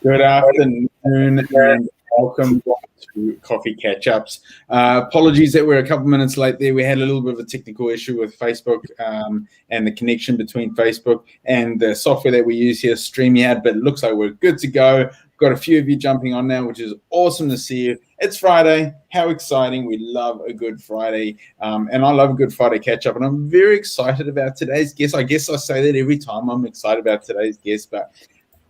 Good afternoon and welcome to Coffee Catch-Ups. Apologies that we're a couple minutes late there. We had a little bit of a technical issue with Facebook and the connection between Facebook and the software that we use here, StreamYard, but it looks like we're good to go. Got a few of you jumping on now, which is awesome to see you. It's Friday. How exciting. We love a good Friday. And I love a good Friday catch-up. And I'm very excited about today's guest. I guess I say that every time I'm excited about today's guest, but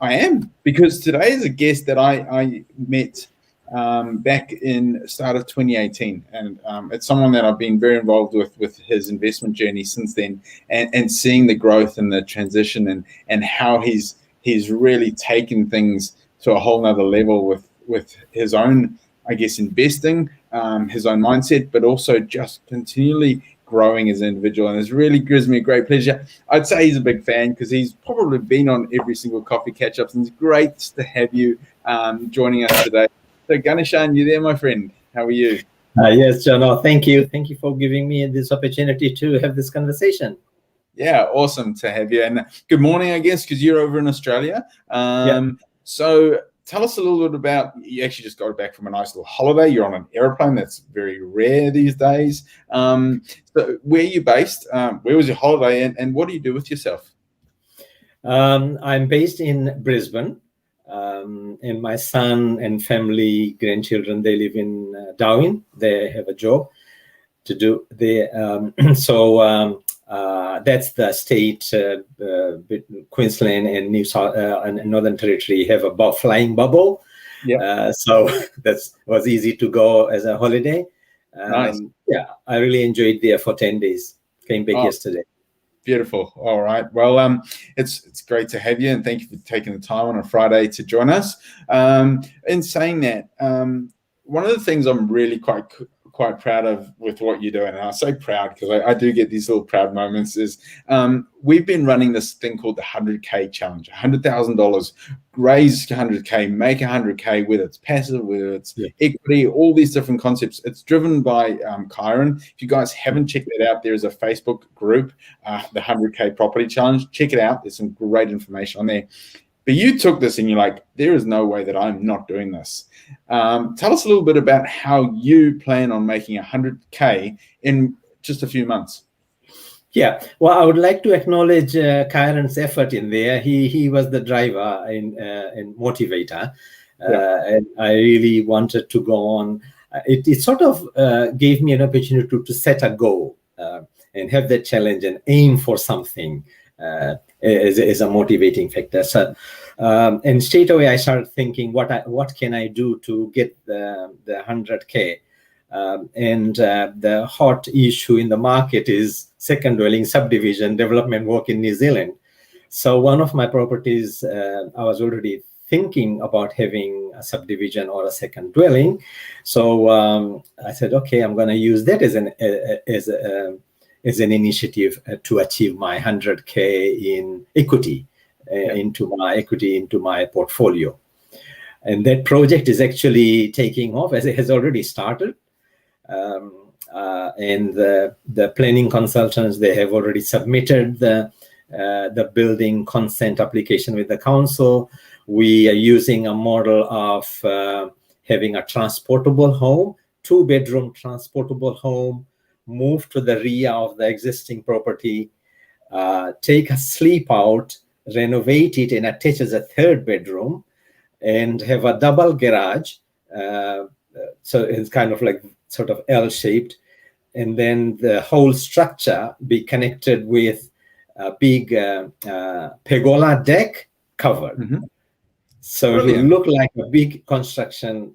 I am, because today is a guest that I met back in start of 2018, and it's someone that I've been very involved with his investment journey since then, and seeing the growth and the transition and how he's really taken things to a whole nother level with his own, I guess, investing, his own mindset, but also just continually growing as an individual. And it really gives me a great pleasure. I'd say he's a big fan because he's probably been on every single Coffee Catch-Ups, and it's great to have you joining us today. So Ganeshan, you there, my friend? How are you? Yes, Jono. Thank you. Thank you for giving me this opportunity to have this conversation. Yeah, awesome to have you. And good morning, I guess, because you're over in Australia. So tell us a little bit about, you actually just got back from a nice little holiday. You're on an airplane. That's very rare these days. So where are you based? Where was your holiday, and what do you do with yourself? I'm based in Brisbane, and my son and family, grandchildren, they live in Darwin. They have a job to do there. That's the state. Queensland and New South and Northern Territory have a flying bubble. Yeah. So that was easy to go as a holiday. Nice. Yeah, I really enjoyed there for 10 days. Came back yesterday. Beautiful. All right. Well, it's great to have you, and thank you for taking the time on a Friday to join us. In saying that, one of the things I'm really quite proud of with what you're doing, and I say proud because I do get these little proud moments, is we've been running this thing called the 100K challenge. $100,000, raise 100K, make 100K, whether it's passive, whether it's equity, all these different concepts. It's driven by Kyron. If you guys haven't checked that out, there's a Facebook group, the 100K property challenge. Check it out. There's some great information on there. But you took this and you're like, there is no way that I'm not doing this. Tell us a little bit about how you plan on making 100K in just a few months. Yeah, well, I would like to acknowledge Kyron's effort in there. He was the driver and motivator, and I really wanted to go on. It sort of gave me an opportunity to set a goal and have that challenge and aim for something as a motivating factor. So, and straight away I started thinking, what can I do to get the 100K? And the hot issue in the market is second dwelling subdivision development work in New Zealand. So one of my properties, I was already thinking about having a subdivision or a second dwelling. So I said, okay, I'm going to use that as an initiative to achieve my 100K in equity, into my portfolio. And that project is actually taking off, as it has already started. And the planning consultants, they have already submitted the building consent application with the council. We are using a model of having a transportable home, 2-bedroom transportable home, move to the rear of the existing property, take a sleep out, renovate it, and attach as a 3rd bedroom, and have a double garage. So it's kind of like sort of L-shaped, and then the whole structure be connected with a big pergola deck covered. Mm-hmm. So it will look like a big construction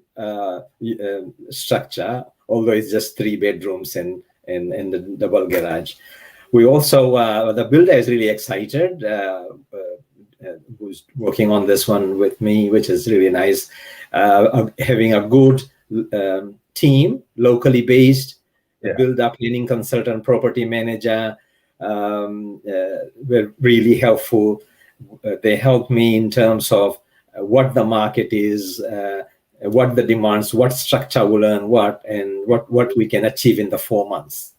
structure, although it's just 3 bedrooms and the double garage. We also, the builder is really excited, who's working on this one with me, which is really nice. Having a good team, locally based, builder, planning consultant, property manager, were really helpful. They helped me in terms of what the market is, what the demands, what structure will earn what, and what we can achieve in the 4 months.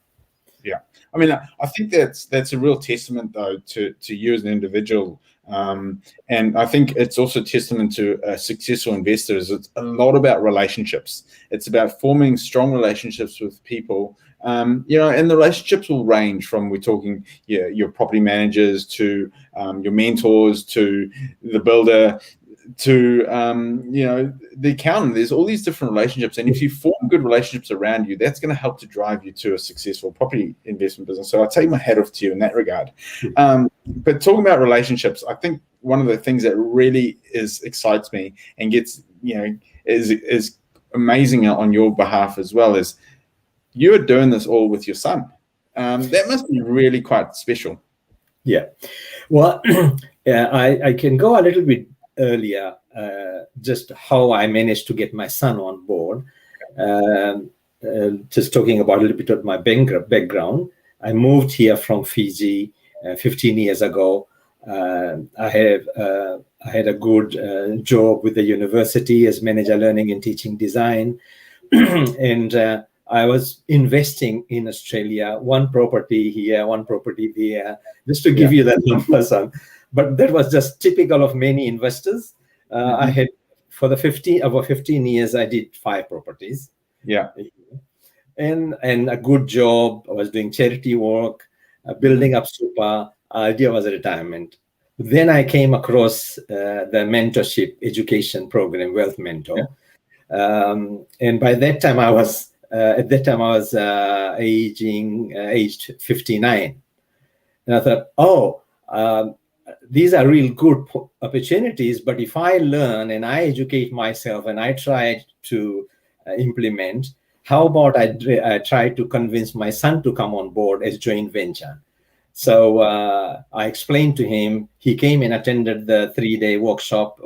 Yeah, I mean, I think that's a real testament, though, to you as an individual, And I think it's also testament to a successful investor is it's a lot about relationships. It's about forming strong relationships with people. And the relationships will range from, we're talking your property managers to your mentors to the builder to the accountant. There's all these different relationships, and if you form good relationships around you, that's going to help to drive you to a successful property investment business. So I take my hat off to you in that regard. But talking about relationships, I think one of the things that really excites me and gets is amazing on your behalf as well is you are doing this all with your son. That must be really quite special. Yeah, well, I can go a little bit earlier, just how I managed to get my son on board. Just talking about a little bit of my background. I moved here from Fiji 15 years ago. I had a good job with the university as manager learning and teaching design. And I was investing in Australia, one property here, one property there, just to give you the numbers on. But that was just typical of many investors. I had, for the over 15 years, I did 5 properties. Yeah. And a good job. I was doing charity work, building up super. Idea was a retirement. Then I came across the mentorship education program, Wealth Mentor. Yeah. And by that time, I was aged 59. And I thought, these are real good opportunities, but if I learn and I educate myself and I try to implement, how about I try to convince my son to come on board as joint venture? So I explained to him. He came and attended the 3-day workshop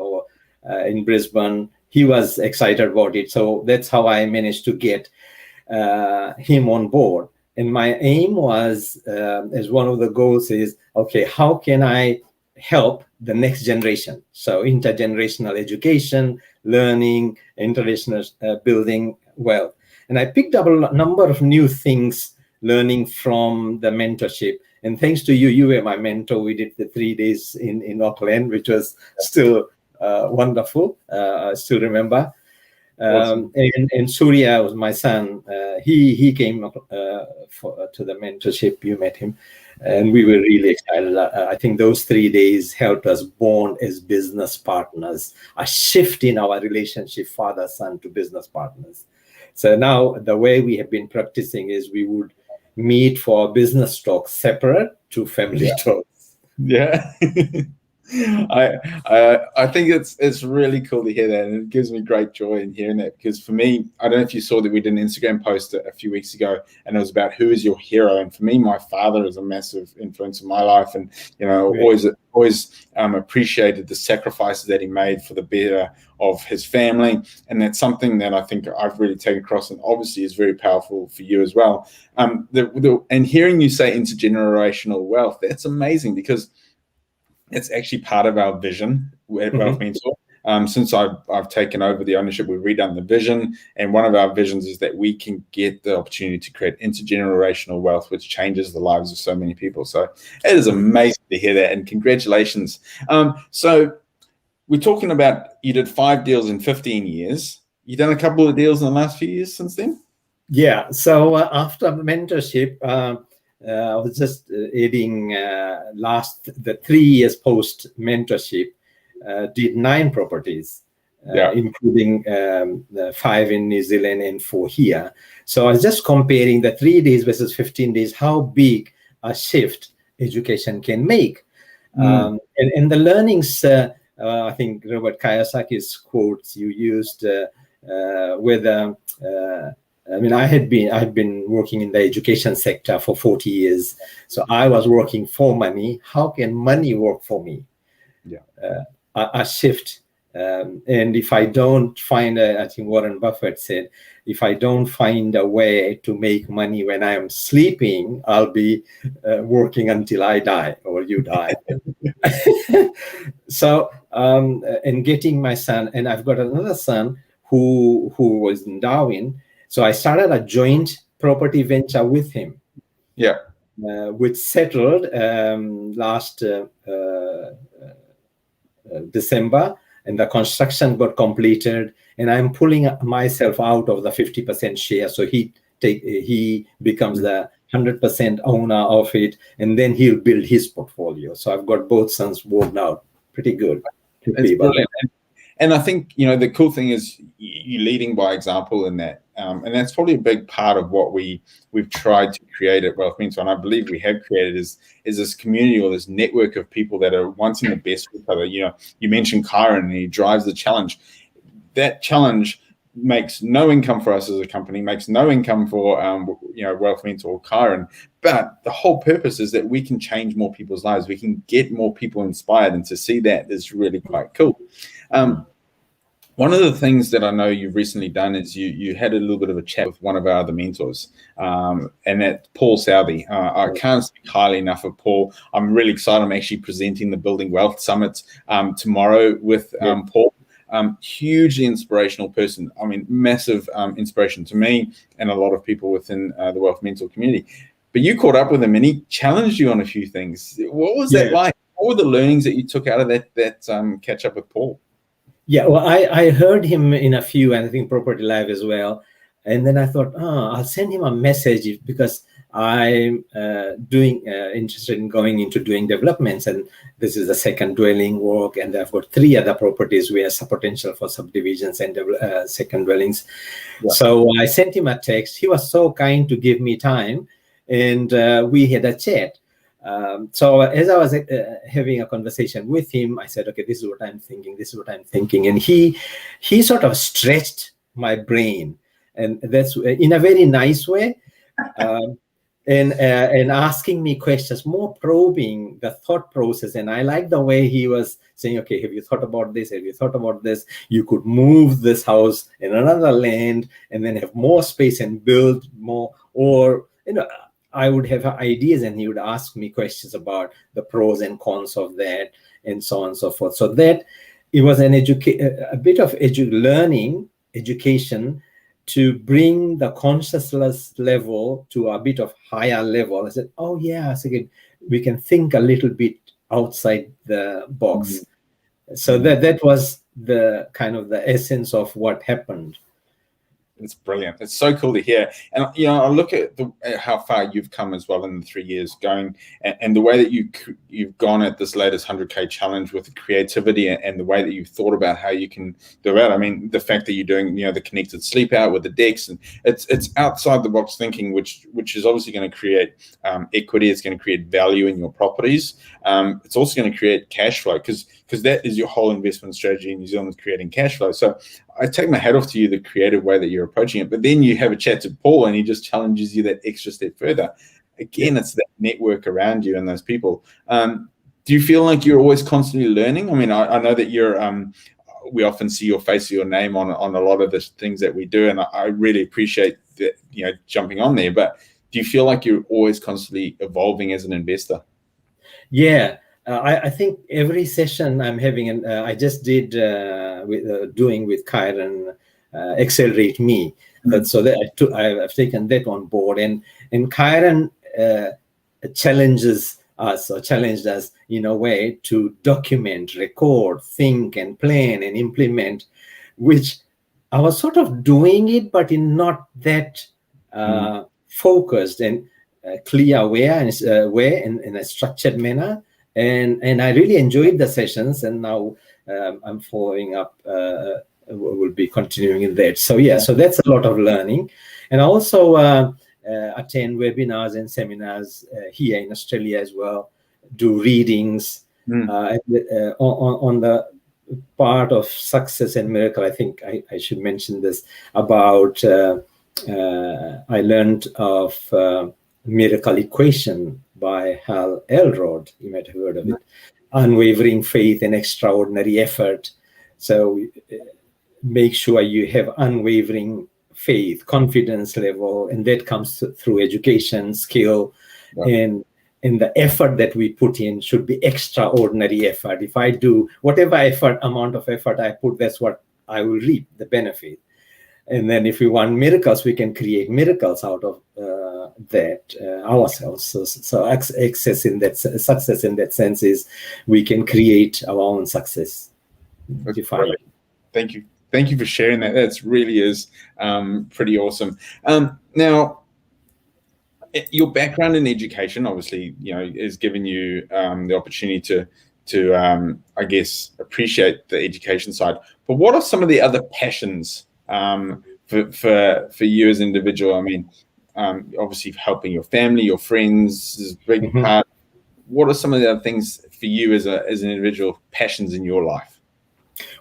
in Brisbane. He was excited about it. So that's how I managed to get him on board. And my aim was, as one of the goals is, okay, how can I help the next generation? So intergenerational education, learning, international building wealth. And I picked up a number of new things, learning from the mentorship. And thanks to you, you were my mentor. We did the 3 days in Auckland, which was still wonderful. I still remember. Awesome. And Surya was my son. He came to the mentorship. You met him, and we were really excited. I think those 3 days helped us bond as business partners. A shift in our relationship, father-son to business partners. So now the way we have been practicing is we would meet for business talks separate to family talks. Yeah. I think it's really cool to hear that, and it gives me great joy in hearing that, because for me, I don't know if you saw that we did an Instagram post a few weeks ago, and it was about who is your hero. And for me, my father is a massive influence in my life, and always appreciated the sacrifices that he made for the better of his family, and that's something that I think I've really taken across, and obviously is very powerful for you as well. And hearing you say intergenerational wealth, that's amazing, because it's actually part of our vision at Wealth Mentor. Since I've taken over the ownership, we've redone the vision. And one of our visions is that we can get the opportunity to create intergenerational wealth, which changes the lives of so many people. So it is amazing to hear that. And congratulations. So we're talking about, you did 5 deals in 15 years. You've done a couple of deals in the last few years since then? Yeah. So after mentorship, I was just adding the 3 years post mentorship, did 9 properties, including 5 in New Zealand and 4 here. So I was just comparing the 3 days versus 15 days, how big a shift education can make. And the learnings, I think Robert Kiyosaki's quotes you used with I had been working in the education sector for 40 years. So I was working for money. How can money work for me? Yeah. A shift. And if I don't find I think Warren Buffett said, if I don't find a way to make money when I am sleeping, I'll be working until I die or you die. So, and getting my son, and I've got another son who was in Darwin. So I started a joint property venture with him. Yeah. Which settled last December, and the construction got completed, and I'm pulling myself out of the 50% share. So he becomes the 100% owner of it, and then he'll build his portfolio. So I've got both sons worked out pretty good. It's brilliant. And I think, the cool thing is you're leading by example in that. And that's probably a big part of what we've tried to create at Wealth Mentor, and I believe we have created is this community or this network of people that are wanting the best for each other. You mentioned Kyron, and he drives the challenge. That challenge makes no income for us as a company, makes no income for Wealth Mentor or Kyron, but the whole purpose is that we can change more people's lives. We can get more people inspired, and to see that is really quite cool. One of the things that I know you've recently done is you had a little bit of a chat with one of our other mentors, and that's Paul Southey. I can't speak highly enough of Paul. I'm really excited. I'm actually presenting the Building Wealth Summit tomorrow with Paul. Hugely inspirational person. I mean, massive inspiration to me and a lot of people within the Wealth Mentor community. But you caught up with him, and he challenged you on a few things. What was that like? What were the learnings that you took out of that catch up with Paul? Yeah, well, I heard him in a few, and I think Property Live as well. And then I thought, I'll send him a message because I'm interested in going into doing developments. And this is the second dwelling work. And I've got 3 other properties where there's potential for subdivisions and second dwellings. Yeah. So I sent him a text. He was so kind to give me time. And we had a chat. So as I was having a conversation with him, I said, okay, this is what I'm thinking. This is what I'm thinking. And he sort of stretched my brain, and that's in a very nice way, and asking me questions, more probing the thought process. And I like the way he was saying, okay, have you thought about this? Have you thought about this? You could move this house in another land and then have more space and build more, or, I would have ideas, and he would ask me questions about the pros and cons of that, and so on and so forth. So that it was a bit of education to bring the consciousness level to a bit of higher level. I said, oh yeah, so we can think a little bit outside the box. Mm-hmm. So that was the kind of the essence of what happened. It's brilliant. It's so cool to hear. And, I look at how far you've come as well in the 3 years going, and the way that you've gone at this latest 100K challenge with the creativity and the way that you've thought about how you can do it. I mean, the fact that you're doing, the connected sleep out with the decks, and it's outside the box thinking, which is obviously going to create equity. It's going to create value in your properties. It's also going to create cash flow because that is your whole investment strategy in New Zealand, is creating cash flow. So I take my hat off to you, the creative way that you're approaching it. But then you have a chat to Paul, and he just challenges you that extra step further. Again, it's that network around you and those people. Do you feel like you're always constantly learning? I mean, I know that you're. We often see your face or your name on a lot of the things that we do, and I really appreciate that, jumping on there. But do you feel like you're always constantly evolving as an investor? Yeah. I think every session I'm having, and I just did doing with Kyron, Accelerate Me. Mm-hmm. So that I've taken that on board, and Kyron challenged us in a way to document, record, think, and plan and implement, which I was sort of doing it, but in not that focused and clear way and in a structured manner. And I really enjoyed the sessions, and now I'm following up. We'll be continuing in that. So so that's a lot of learning, and I also attend webinars and seminars here in Australia as well. Do readings on the part of success and miracle. I think I should mention this about. I learned of Miracle Equation by Hal Elrod. You might have heard of it. Unwavering faith and extraordinary effort. So make sure you have unwavering faith, confidence level, and that comes through education, skill, and the effort that we put in should be extraordinary effort. If I do whatever amount of effort I put, that's what I will reap, the benefit. And then if we want miracles, we can create miracles out of that ourselves. So success in that sense is we can create our own success. define it. Thank you for sharing that. That really is pretty awesome. Now, your background in education, obviously, has given you the opportunity to I guess, appreciate the education side. But what are some of the other passions for you as an individual? I mean, obviously, helping your family, your friends is a big part. What are some of the other things for you as an individual, passions in your life?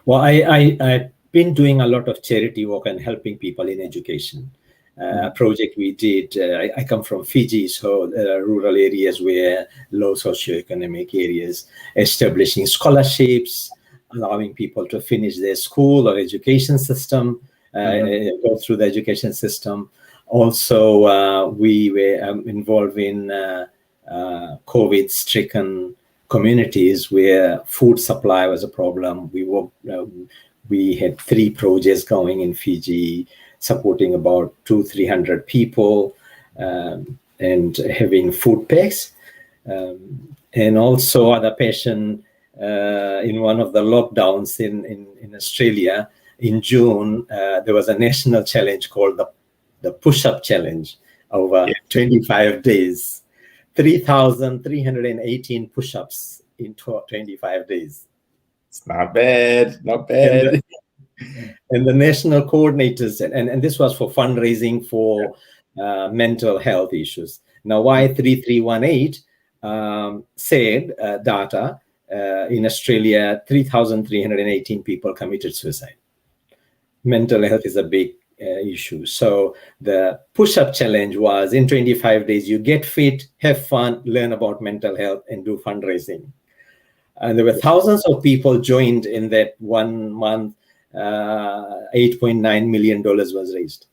Well, I've been doing a lot of charity work and helping people in education. A project we did, I come from Fiji, so rural areas where low socioeconomic areas, establishing scholarships, allowing people to finish their school or education system, go through the education system. Also, we were involved in COVID-stricken communities where food supply was a problem. We had 3 projects going in Fiji, supporting about 200-300 people and having food packs. And also other passion in one of the lockdowns in Australia in June, there was a national challenge called the push-up challenge over 25 days. 3,318 push-ups in 25 days. It's not bad, not bad. And the national coordinators, and this was for fundraising for mental health issues. Now, why 3318 said data in Australia, 3,318 people committed suicide. Mental health is a big issue. So the push-up challenge was in 25 days, you get fit, have fun, learn about mental health, and do fundraising. And there were thousands of people joined in that 1 month. $8.9 million was raised.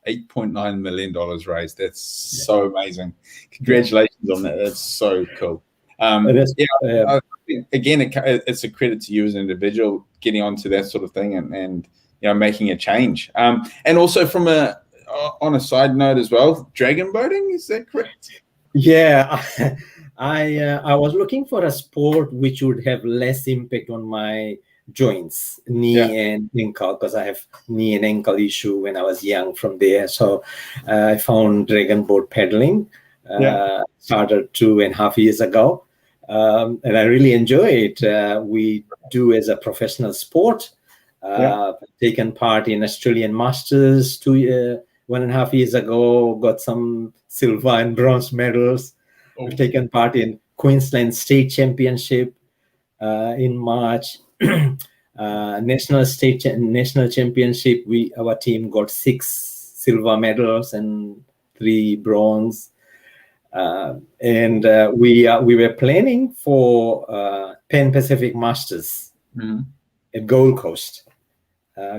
$8.9 million raised. That's so amazing. Congratulations on that. That's so cool. Again, it's a credit to you as an individual getting onto that sort of thing and making a change. And also from on a side note as well, dragon boating, is that correct? Yeah, I was looking for a sport which would have less impact on my joints, knee and ankle, because I have knee and ankle issue when I was young from there. So I found dragon boat paddling, started 2.5 years ago. And I really enjoy it. We do as a professional sport, taken part in Australian Masters 1.5 years ago, got some silver and bronze medals. We've taken part in Queensland State Championship in March. National championship, our team got 6 silver medals and 3 bronze, and we were planning for Pan Pacific Masters at Gold Coast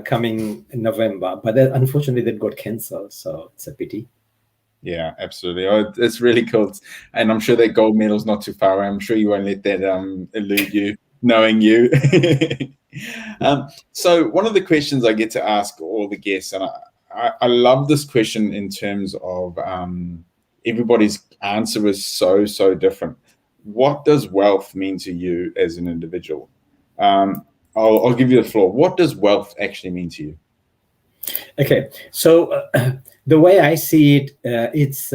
coming in November, but unfortunately that got cancelled, so it's a pity. Yeah, absolutely. Oh, it's really cool, and I'm sure that gold medal's not too far away. I'm sure you won't let that elude you, knowing you. So one of the questions I get to ask all the guests, and I love this question in terms of everybody's answer is so different. What does wealth mean to you as an individual? I'll give you the floor. What does wealth actually mean to you? Okay, so the way I see it, it's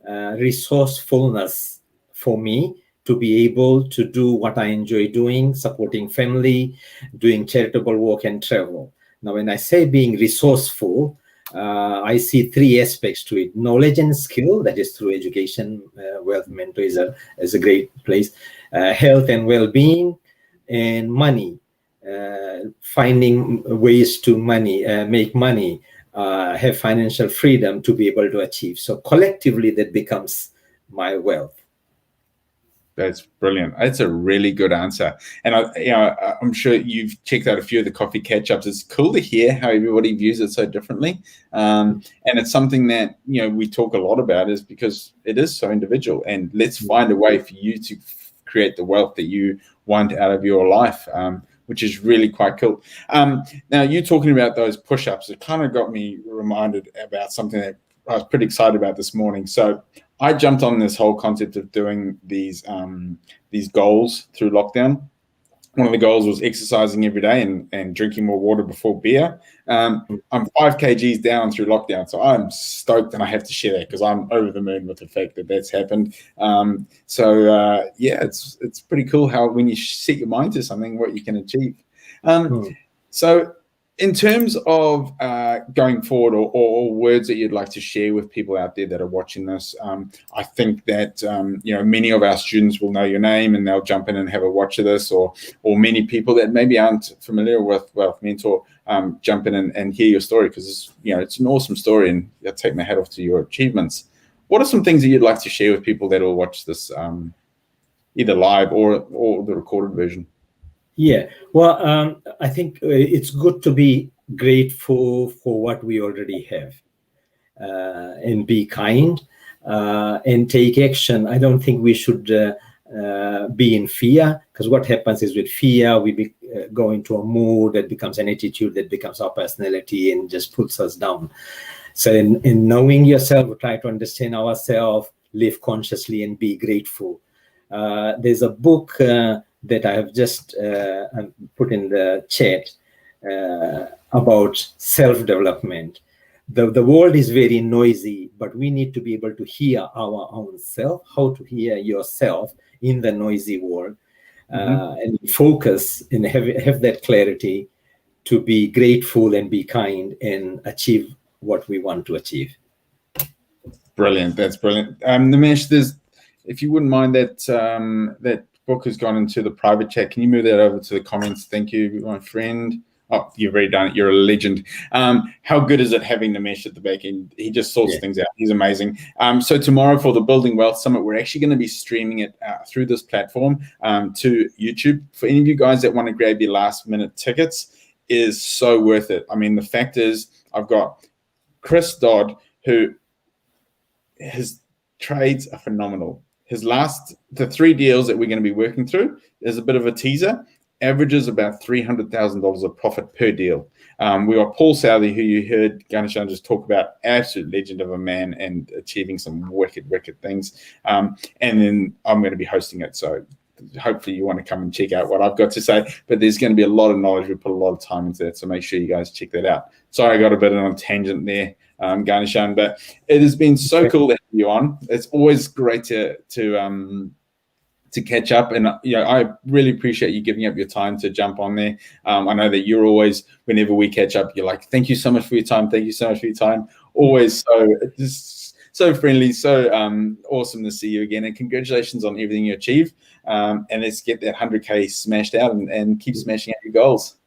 resourcefulness for me to be able to do what I enjoy doing, supporting family, doing charitable work and travel. Now, when I say being resourceful, I see 3 aspects to it. Knowledge and skill, that is through education. Wealth Mentor is a great place. Health and well-being, and money. Finding ways to make money, have financial freedom to be able to achieve. So collectively, that becomes my wealth. That's brilliant. That's a really good answer. And I'm sure you've checked out a few of the coffee catch-ups. It's cool to hear how everybody views it so differently. And it's something that, we talk a lot about, is because it is so individual. And let's find a way for you to create the wealth that you want out of your life, which is really quite cool. Now, you talking about those push-ups, it kind of got me reminded about something that I was pretty excited about this morning. So I jumped on this whole concept of doing these goals through lockdown. one of the goals was exercising every day and drinking more water before beer. I'm 5 kgs down through lockdown, so I'm stoked, and I have to share that because I'm over the moon with the fact that that's happened. Yeah, it's pretty cool how when you set your mind to something, what you can achieve. So in terms of going forward, or words that you'd like to share with people out there that are watching this, I think that many of our students will know your name and they'll jump in and have a watch of this, or many people that maybe aren't familiar with Wealth Mentor jump in and hear your story, because it's an awesome story, and I take my hat off to your achievements. What are some things that you'd like to share with people that will watch this, either live or the recorded version? Yeah, well, I think it's good to be grateful for what we already have, and be kind, and take action. I don't think we should be in fear, because what happens is with fear, we go into a mood that becomes an attitude that becomes our personality and just puts us down. So in knowing yourself, try to understand ourselves, live consciously, and be grateful. There's a book that I have just put in the chat about self-development. The world is very noisy, but we need to be able to hear our own self, how to hear yourself in the noisy world, and focus and have that clarity to be grateful and be kind and achieve what we want to achieve. Brilliant. That's brilliant. Nimesh, if you wouldn't mind, that book has gone into the private chat. Can you move that over to the comments? Thank you, my friend. Oh, you've already done it. You're a legend. How good is it having Nimesh at the back end? He just sorts things out. He's amazing. So tomorrow for the Building Wealth Summit, we're actually going to be streaming it through this platform to YouTube. For any of you guys that want to grab your last minute tickets, it is so worth it. I mean, the fact is, I've got Chris Dodd, who his trades are phenomenal. The 3 deals that we're going to be working through, there's a bit of a teaser, averages about $300,000 of profit per deal. We got Paul Southey, who you heard Ganeshan just talk about, absolute legend of a man and achieving some wicked things. And then I'm going to be hosting it. So hopefully you want to come and check out what I've got to say, but there's going to be a lot of knowledge. We put a lot of time into that. So make sure you guys check that out. Sorry, I got a bit on a tangent there, Ganeshan, but it has been so cool to have you on. It's always great to catch up, and I really appreciate you giving up your time to jump on there. I know that you're always, whenever we catch up, you're like, thank you so much for your time. Thank you so much for your time. Always so friendly, so awesome to see you again, and congratulations on everything you achieved. And let's get that 100K smashed out and keep smashing out your goals.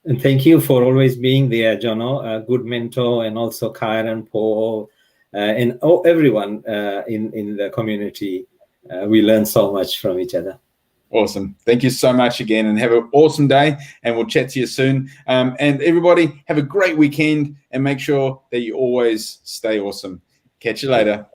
And thank you for always being there, Jono, a good mentor, and also Kyron, Paul, and everyone in the community. We learn so much from each other. Awesome. Thank you so much again, and have an awesome day, and we'll chat to you soon. And everybody, have a great weekend, and make sure that you always stay awesome. Catch you later.